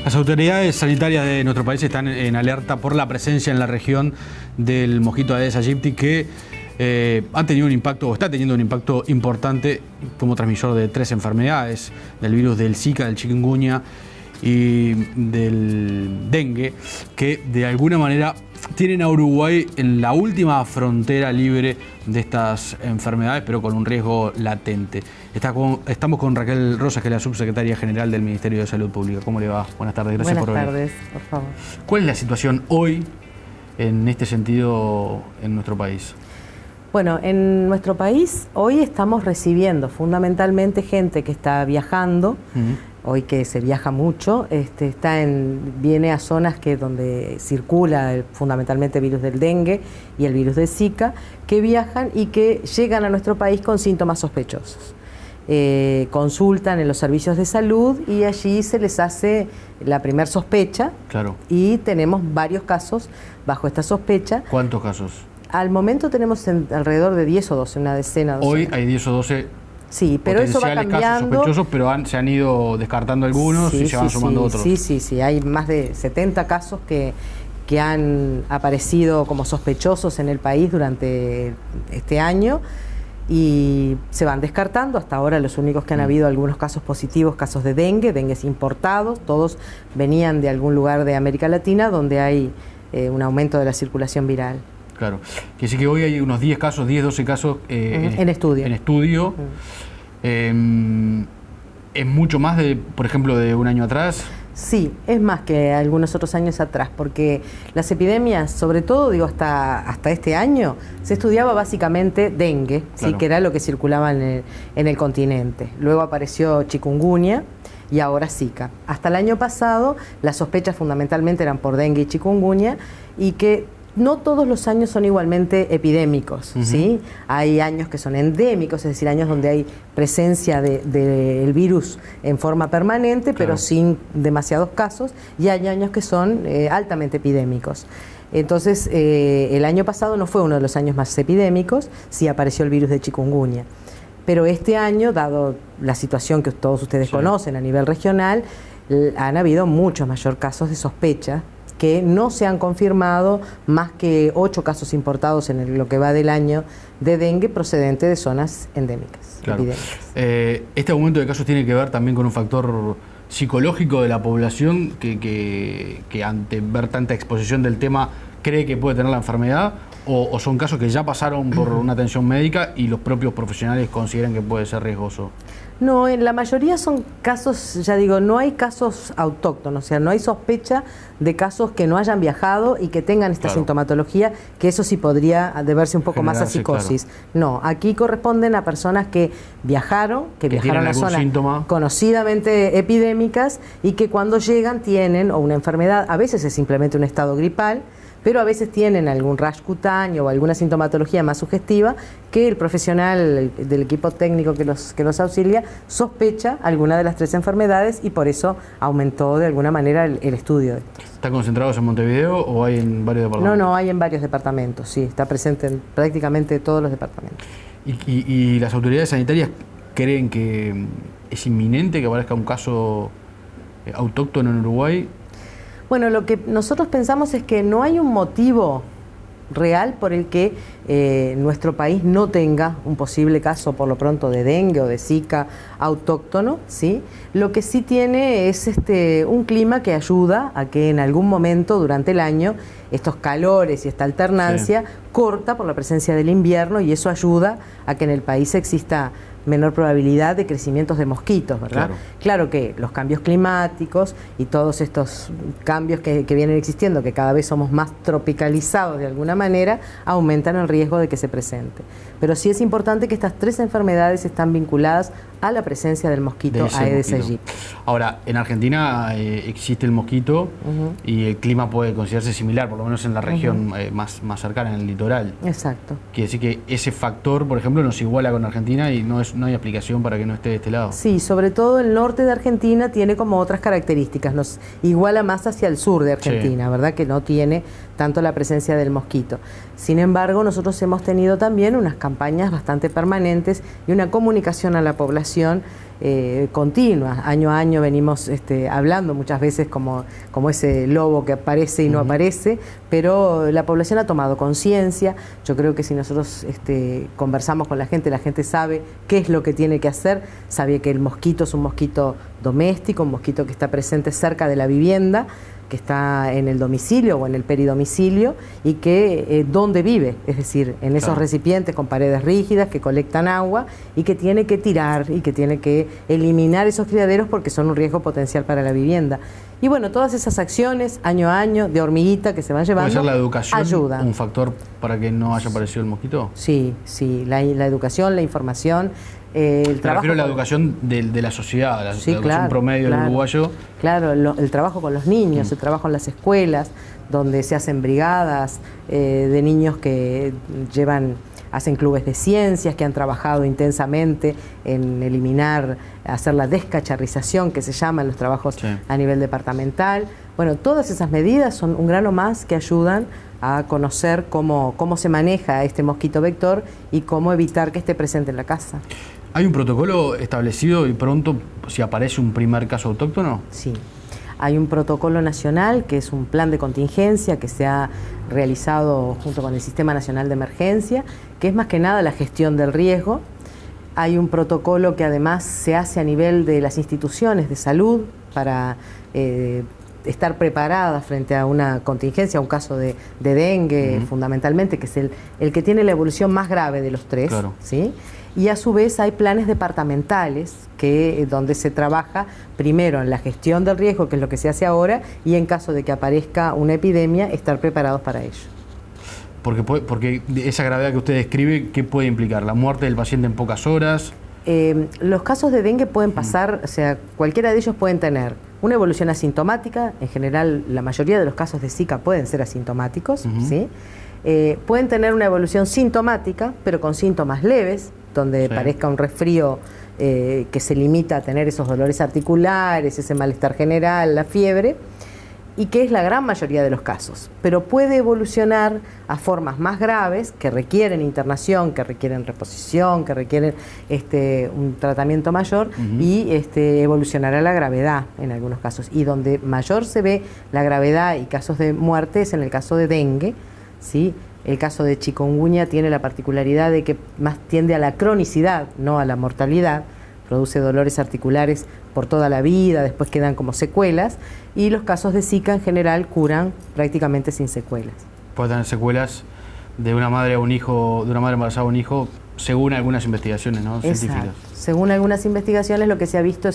Las autoridades sanitarias de nuestro país están en alerta por la presencia en la región del mosquito Aedes aegypti que ha tenido un impacto, o está teniendo un impacto importante como transmisor de 3 enfermedades, del virus del Zika, del chikungunya y del dengue, que de alguna manera tienen a Uruguay en la última frontera libre de estas enfermedades, pero con un riesgo latente. Estamos con Raquel Rosas, que es la subsecretaria general del Ministerio de Salud Pública. ¿Cómo le va? Buenas tardes, gracias por venir. Buenas tardes, por favor. ¿Cuál es la situación hoy en este sentido en nuestro país? Bueno, en nuestro país hoy estamos recibiendo fundamentalmente gente que está viajando. Hoy que se viaja mucho, viene a zonas donde circula fundamentalmente el virus del dengue y el virus del Zika, que viajan y que llegan a nuestro país con síntomas sospechosos. Consultan en los servicios de salud y allí se les hace la primer sospecha. Claro. Y tenemos varios casos bajo esta sospecha. ¿Cuántos casos? Al momento tenemos alrededor de 10 o 12, una decena. Hoy hay 10 o 12. Sí, pero eso va cambiando. Casos sospechosos, pero se han ido descartando algunos y se van sumando otros. Sí. Hay más de 70 casos que han aparecido como sospechosos en el país durante este año y se van descartando. Hasta ahora los únicos que han habido algunos casos positivos, casos de dengue importados, todos venían de algún lugar de América Latina donde hay un aumento de la circulación viral. Claro. Quiere decir que hoy hay unos 10 casos, 10, 12 casos en estudio. ¿Es mucho más por ejemplo, de un año atrás? Sí, es más que algunos otros años atrás, porque las epidemias, sobre todo, hasta este año, se estudiaba básicamente dengue, claro, ¿sí? Que era lo que circulaba en el continente. Luego apareció chikungunya y ahora Zika. Hasta el año pasado, las sospechas fundamentalmente eran por dengue y chikungunya, y que no todos los años son igualmente epidémicos, ¿sí? Hay años que son endémicos, es decir, años donde hay presencia del virus en forma permanente, pero sin demasiados casos, y hay años que son altamente epidémicos. Entonces, el año pasado no fue uno de los años más epidémicos, sí apareció el virus de chikungunya. Pero este año, dado la situación que todos ustedes conocen a nivel regional, han habido muchos mayor casos de sospecha, que no se han confirmado más que 8 casos importados en lo que va del año de dengue procedente de zonas endémicas, claro, epidémicas. Este aumento de casos tiene que ver también con un factor psicológico de la población que ante ver tanta exposición del tema cree que puede tener la enfermedad, o son casos que ya pasaron por una atención médica y los propios profesionales consideran que puede ser riesgoso. No, en la mayoría son casos, ya digo, no hay casos autóctonos, o sea, no hay sospecha de casos que no hayan viajado y que tengan esta sintomatología, que eso sí podría deberse un poco más a psicosis. Claro. No, aquí corresponden a personas que viajaron a zonas conocidamente epidémicas y que cuando llegan tienen una enfermedad, a veces es simplemente un estado gripal, pero a veces tienen algún rash cutáneo o alguna sintomatología más sugestiva que el profesional del equipo técnico que los auxilia sospecha alguna de las 3 enfermedades y por eso aumentó de alguna manera el estudio de estos. ¿Están concentrados en Montevideo o hay en varios departamentos? No, hay en varios departamentos, sí, está presente en prácticamente todos los departamentos. ¿Y las autoridades sanitarias creen que es inminente que aparezca un caso autóctono en Uruguay? Bueno, lo que nosotros pensamos es que no hay un motivo real por el que nuestro país no tenga un posible caso, por lo pronto, de dengue o de Zika autóctono, ¿sí? Lo que sí tiene es un clima que ayuda a que en algún momento durante el año estos calores y esta alternancia corta por la presencia del invierno, y eso ayuda a que en el país exista menor probabilidad de crecimientos de mosquitos, ¿verdad? Claro que los cambios climáticos y todos estos cambios que vienen existiendo, que cada vez somos más tropicalizados de alguna manera, aumentan el riesgo de que se presente. Pero sí es importante que estas 3 enfermedades están vinculadas a la presencia del mosquito Aedes aegypti. Ahora, en Argentina existe el mosquito y el clima puede considerarse similar, por lo menos en la región más cercana, en el litoral. Exacto. Quiere decir que ese factor, por ejemplo, nos iguala con Argentina y no hay explicación para que no esté de este lado. Sí, sobre todo el norte de Argentina tiene como otras características, nos iguala más hacia el sur de Argentina, ¿verdad? Que no tiene tanto la presencia del mosquito. Sin embargo, nosotros hemos tenido también unas campañas bastante permanentes y una comunicación a la población vinculación continua. Año a año venimos hablando muchas veces como ese lobo que aparece y no aparece, pero la población ha tomado conciencia. Yo creo que si nosotros conversamos con la gente sabe qué es lo que tiene que hacer, sabe que el mosquito es un mosquito doméstico, un mosquito que está presente cerca de la vivienda, que está en el domicilio o en el peridomicilio y que donde vive, es decir, en esos recipientes con paredes rígidas que colectan agua y que tiene que tirar y que tiene que eliminar esos criaderos porque son un riesgo potencial para la vivienda. Y bueno, todas esas acciones, año a año, de hormiguita que se van llevando, ¿puede ser la educación ayudan. un factor para que no haya aparecido el mosquito? Sí, la educación, la información. Me refiero a la educación de la sociedad, la educación promedio del uruguayo. Claro, el trabajo con los niños, el trabajo en las escuelas, donde se hacen brigadas de niños que hacen clubes de ciencias, que han trabajado intensamente en hacer la descacharrización, que se llama en los trabajos a nivel departamental. Bueno, todas esas medidas son un grano más que ayudan a conocer cómo se maneja este mosquito vector y cómo evitar que esté presente en la casa. ¿Hay un protocolo establecido y pronto si aparece un primer caso autóctono? Sí. Hay un protocolo nacional que es un plan de contingencia que se ha realizado junto con el Sistema Nacional de Emergencia, que es más que nada la gestión del riesgo. Hay un protocolo que además se hace a nivel de las instituciones de salud para estar preparadas frente a una contingencia, a un caso de dengue fundamentalmente, que es el que tiene la evolución más grave de los tres. Claro. ¿Sí? Y a su vez hay planes departamentales donde se trabaja primero en la gestión del riesgo, que es lo que se hace ahora, y en caso de que aparezca una epidemia, estar preparados para ello. Porque esa gravedad que usted describe, ¿qué puede implicar? ¿La muerte del paciente en pocas horas? Los casos de dengue pueden pasar, o sea, cualquiera de ellos pueden tener una evolución asintomática. En general, la mayoría de los casos de Zika pueden ser asintomáticos, ¿sí? Pueden tener una evolución sintomática, pero con síntomas leves, donde parezca un resfrío que se limita a tener esos dolores articulares, ese malestar general, la fiebre, y que es la gran mayoría de los casos. Pero puede evolucionar a formas más graves que requieren internación, que requieren reposición, que requieren un tratamiento mayor y evolucionar a la gravedad en algunos casos. Y donde mayor se ve la gravedad y casos de muerte es en el caso de dengue, ¿sí? El caso de chikungunya tiene la particularidad de que más tiende a la cronicidad, no a la mortalidad. Produce dolores articulares por toda la vida, después quedan como secuelas, y los casos de Zika en general curan prácticamente sin secuelas. Puede tener secuelas de una madre a un hijo, de una madre embarazada a un hijo, según algunas investigaciones, ¿no? Científicas. Según algunas investigaciones, lo que se ha visto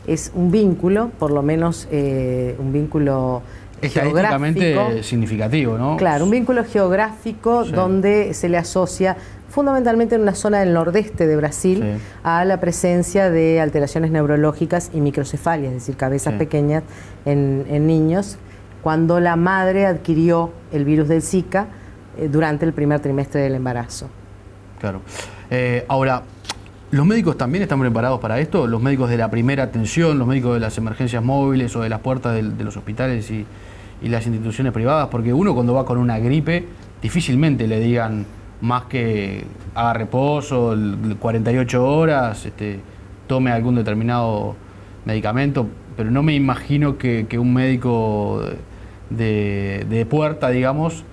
es un vínculo, por lo menos un vínculo estadísticamente significativo, ¿no? Claro, un vínculo geográfico donde se le asocia fundamentalmente en una zona del nordeste de Brasil a la presencia de alteraciones neurológicas y microcefalia, es decir, cabezas pequeñas en niños, cuando la madre adquirió el virus del Zika durante el primer trimestre del embarazo. Claro. Ahora, ¿los médicos también están preparados para esto? ¿Los médicos de la primera atención, los médicos de las emergencias móviles o de las puertas de los hospitales y las instituciones privadas? Porque uno cuando va con una gripe, difícilmente le digan más que haga reposo, 48 horas, tome algún determinado medicamento, pero no me imagino que un médico de puerta, digamos,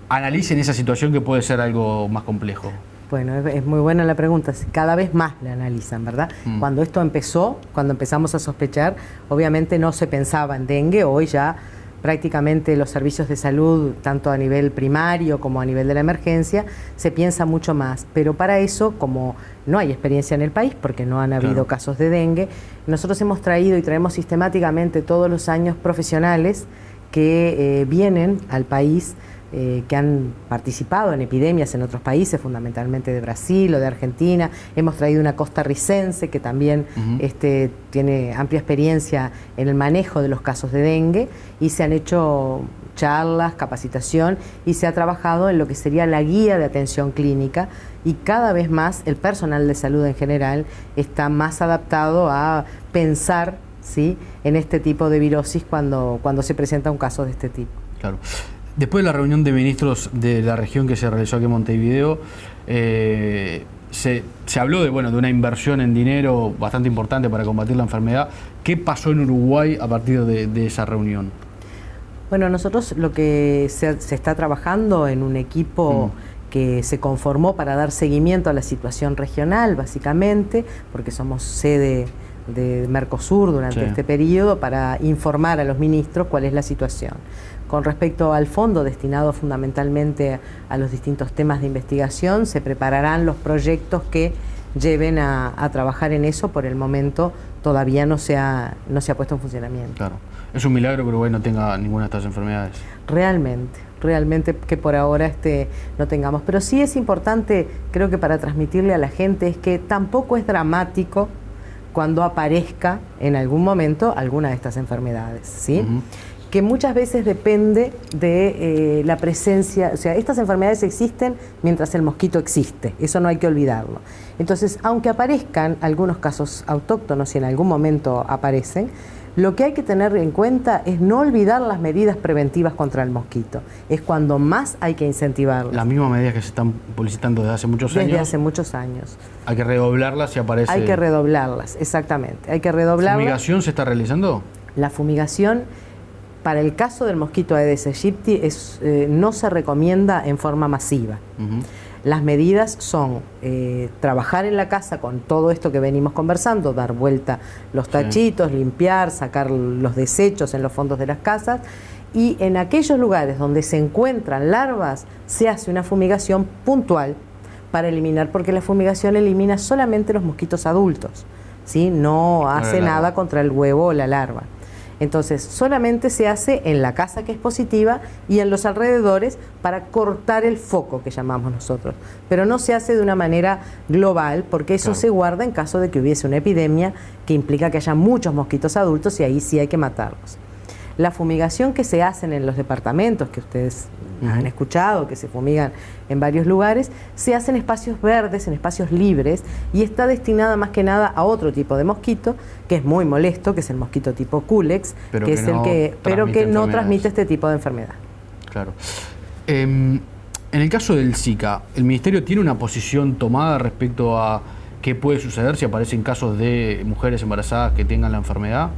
analice en esa situación que puede ser algo más complejo. Bueno, es muy buena la pregunta. Cada vez más la analizan, ¿verdad? Cuando esto empezó, cuando empezamos a sospechar, obviamente no se pensaba en dengue. Hoy ya prácticamente los servicios de salud, tanto a nivel primario como a nivel de la emergencia, se piensa mucho más. Pero para eso, como no hay experiencia en el país, porque no han habido casos de dengue, nosotros hemos traído y traemos sistemáticamente todos los años profesionales que vienen al país, que han participado en epidemias en otros países, fundamentalmente de Brasil o de Argentina. Hemos traído una costarricense que también tiene amplia experiencia en el manejo de los casos de dengue, y se han hecho charlas, capacitación, y se ha trabajado en lo que sería la guía de atención clínica, y cada vez más el personal de salud en general está más adaptado a pensar, ¿sí?, en este tipo de virosis cuando se presenta un caso de este tipo. Claro. Después de la reunión de ministros de la región que se realizó aquí en Montevideo, se habló de una inversión en dinero bastante importante para combatir la enfermedad. ¿Qué pasó en Uruguay a partir de esa reunión? Bueno, nosotros lo que se está trabajando en un equipo que se conformó para dar seguimiento a la situación regional, básicamente, porque somos sede de Mercosur durante este periodo, para informar a los ministros cuál es la situación. Con respecto al fondo destinado fundamentalmente a los distintos temas de investigación, se prepararán los proyectos que lleven a trabajar en eso. Por el momento todavía no se ha puesto en funcionamiento. Claro. Es un milagro que Uruguay no tenga ninguna de estas enfermedades. Realmente que por ahora no tengamos. Pero sí es importante, creo que para transmitirle a la gente, es que tampoco es dramático cuando aparezca en algún momento alguna de estas enfermedades, ¿sí? Que muchas veces depende de la presencia, o sea, estas enfermedades existen mientras el mosquito existe, eso no hay que olvidarlo. Entonces, aunque aparezcan algunos casos autóctonos y en algún momento aparecen, lo que hay que tener en cuenta es no olvidar las medidas preventivas contra el mosquito. Es cuando más hay que incentivarlas. Las mismas medidas que se están publicitando desde hace muchos años. Desde hace muchos años. Hay que redoblarlas si aparece. Hay que redoblarlas, exactamente. Hay que redoblarlas. ¿La fumigación se está realizando? La fumigación, para el caso del mosquito Aedes aegypti, no se recomienda en forma masiva. Las medidas son trabajar en la casa con todo esto que venimos conversando, dar vuelta los tachitos, limpiar, sacar los desechos en los fondos de las casas, y en aquellos lugares donde se encuentran larvas se hace una fumigación puntual para eliminar, porque la fumigación elimina solamente los mosquitos adultos, ¿sí? No hace nada contra el huevo o la larva. Entonces, solamente se hace en la casa que es positiva y en los alrededores para cortar el foco, que llamamos nosotros. Pero no se hace de una manera global, porque eso se guarda en caso de que hubiese una epidemia que implica que haya muchos mosquitos adultos, y ahí sí hay que matarlos. La fumigación que se hacen en los departamentos, que ustedes han escuchado, que se fumigan en varios lugares, se hace en espacios verdes, en espacios libres, y está destinada más que nada a otro tipo de mosquito, que es muy molesto, que es el mosquito tipo Culex, pero que no transmite este tipo de enfermedad. Claro. En el caso del Zika, ¿el Ministerio tiene una posición tomada respecto a qué puede suceder si aparecen casos de mujeres embarazadas que tengan la enfermedad?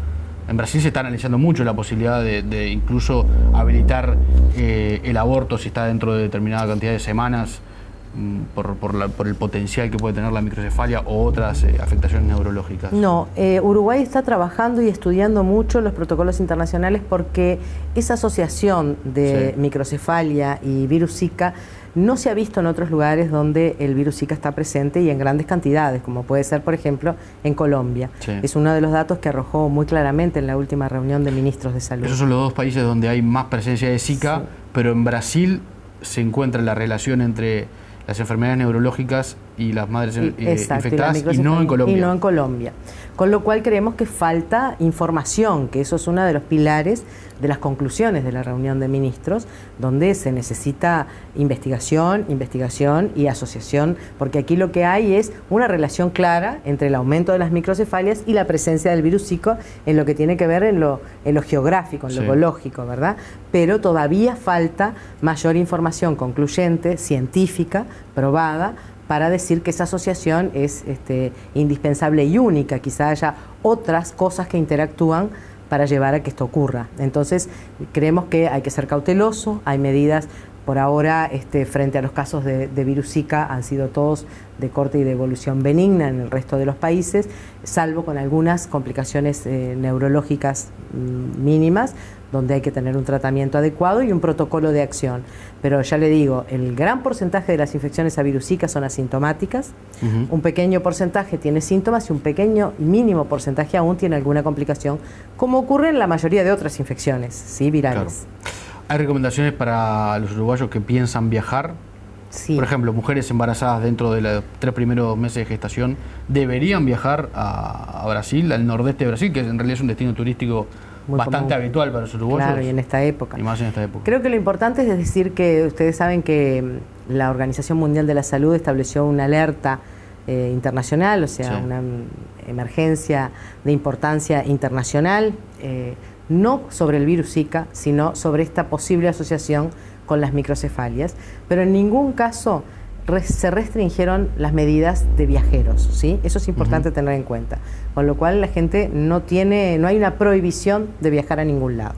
En Brasil se está analizando mucho la posibilidad de incluso habilitar el aborto si está dentro de determinada cantidad de semanas por el potencial que puede tener la microcefalia o otras afectaciones neurológicas. No, Uruguay está trabajando y estudiando mucho los protocolos internacionales, porque esa asociación de microcefalia y virus Zika no se ha visto en otros lugares donde el virus Zika está presente y en grandes cantidades, como puede ser, por ejemplo, en Colombia. Es uno de los datos que arrojó muy claramente en la última reunión de ministros de salud. Esos son los dos países donde hay más presencia de Zika, pero en Brasil se encuentra la relación entre las enfermedades neurológicas y las madres infectadas, y no en Colombia. Y no en Colombia. Con lo cual creemos que falta información, que eso es uno de los pilares de las conclusiones de la reunión de ministros, donde se necesita investigación y asociación, porque aquí lo que hay es una relación clara entre el aumento de las microcefalias y la presencia del virus Zika en lo que tiene que ver en lo geográfico, en lo ecológico, ¿verdad? Pero todavía falta mayor información concluyente, científica, probada, para decir que esa asociación es indispensable y única. Quizá haya otras cosas que interactúan para llevar a que esto ocurra. Entonces, creemos que hay que ser cauteloso, hay medidas. Por ahora, frente a los casos de virus Zika, han sido todos de corte y de evolución benigna en el resto de los países, salvo con algunas complicaciones neurológicas mínimas, donde hay que tener un tratamiento adecuado y un protocolo de acción. Pero ya le digo, el gran porcentaje de las infecciones a virus Zika son asintomáticas, un pequeño porcentaje tiene síntomas y un pequeño mínimo porcentaje aún tiene alguna complicación, como ocurre en la mayoría de otras infecciones, ¿sí? Virales. Claro. ¿Hay recomendaciones para los uruguayos que piensan viajar? Sí. Por ejemplo, mujeres embarazadas dentro de los 3 primeros meses de gestación, ¿deberían viajar a Brasil, al nordeste de Brasil, que en realidad es un destino turístico muy bastante habitual para los uruguayos? Claro, y en esta época. Y más en esta época. Creo que lo importante es decir que ustedes saben que la Organización Mundial de la Salud estableció una alerta internacional, o sea, una emergencia de importancia internacional, no sobre el virus Zika, sino sobre esta posible asociación con las microcefalias, pero en ningún caso se restringieron las medidas de viajeros, ¿sí? Eso es importante tener en cuenta. Con lo cual la gente no hay una prohibición de viajar a ningún lado.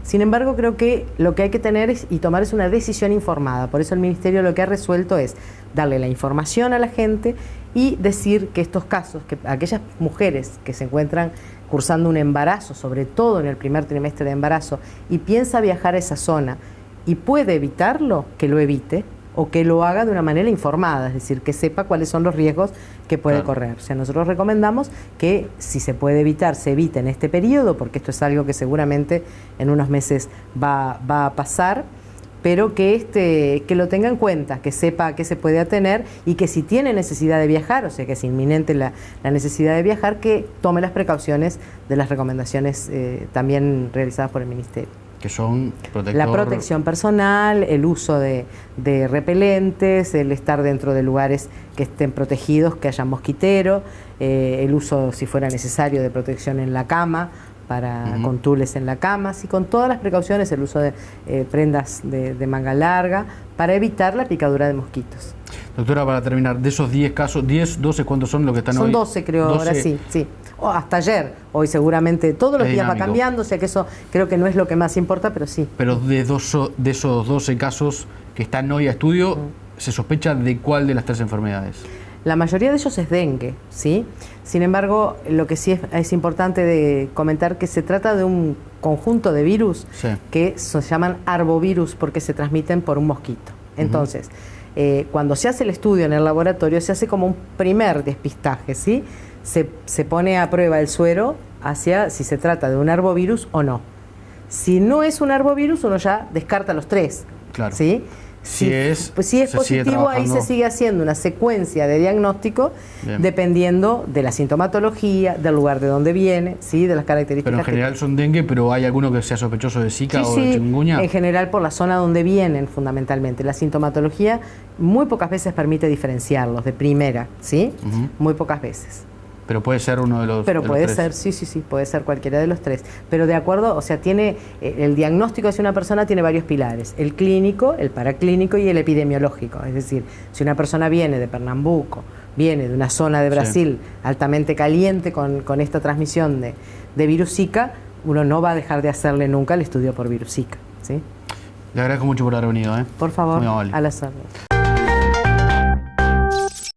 Sin embargo, creo que lo que hay que tener y tomar es una decisión informada. Por eso el Ministerio lo que ha resuelto es darle la información a la gente y decir que estos casos, que aquellas mujeres que se encuentran cursando un embarazo, sobre todo en el primer trimestre de embarazo, y piensa viajar a esa zona y puede evitarlo, que lo evite, o que lo haga de una manera informada, es decir, que sepa cuáles son los riesgos que puede correr. O sea, nosotros recomendamos que si se puede evitar, se evite en este periodo, porque esto es algo que seguramente en unos meses va a pasar, pero que lo tenga en cuenta, que sepa a qué se puede atener y que si tiene necesidad de viajar, o sea que es inminente la necesidad de viajar, que tome las precauciones de las recomendaciones también realizadas por el Ministerio. Que son la protección personal, el uso de repelentes, el estar dentro de lugares que estén protegidos, que haya mosquitero, el uso, si fuera necesario, de protección en la cama, con tules en la cama, sí, con todas las precauciones, el uso de prendas de manga larga, para evitar la picadura de mosquitos. Doctora, para terminar, de esos 10 casos, 10, 12, ¿cuántos son los que están hoy? Son 12, creo, 12. Ahora sí. Hasta ayer, hoy seguramente todos los días va cambiando, o sea que eso creo que no es lo que más importa, pero sí. Pero de esos 12 casos que están hoy a estudio, ¿se sospecha de cuál de las 3 enfermedades? La mayoría de ellos es dengue, ¿sí? Sin embargo, lo que sí es importante de comentar que se trata de un conjunto de virus que se llaman arbovirus porque se transmiten por un mosquito. Entonces, cuando se hace el estudio en el laboratorio, se hace como un primer despistaje, ¿sí? Se pone a prueba el suero hacia si se trata de un arbovirus o no. Si no es un arbovirus, uno ya descarta los 3. Claro. ¿Sí? Si es positivo, ahí se sigue haciendo una secuencia de diagnóstico dependiendo de la sintomatología, del lugar de donde viene, ¿sí? De las características. Pero en general son dengue, pero ¿hay alguno que sea sospechoso de Zika o de chikungunya? En general por la zona donde vienen fundamentalmente. La sintomatología muy pocas veces permite diferenciarlos de primera, ¿sí? Muy pocas veces. Pero puede ser uno de los Pero de puede los ser, sí, puede ser cualquiera de los 3. Pero de acuerdo, o sea, tiene el diagnóstico de una persona tiene varios pilares: el clínico, el paraclínico y el epidemiológico. Es decir, si una persona viene de Pernambuco, viene de una zona de Brasil altamente caliente con esta transmisión de virus Zika, uno no va a dejar de hacerle nunca el estudio por virus Zika, ¿sí? Le agradezco mucho por haber venido. Por favor, a las órdenes.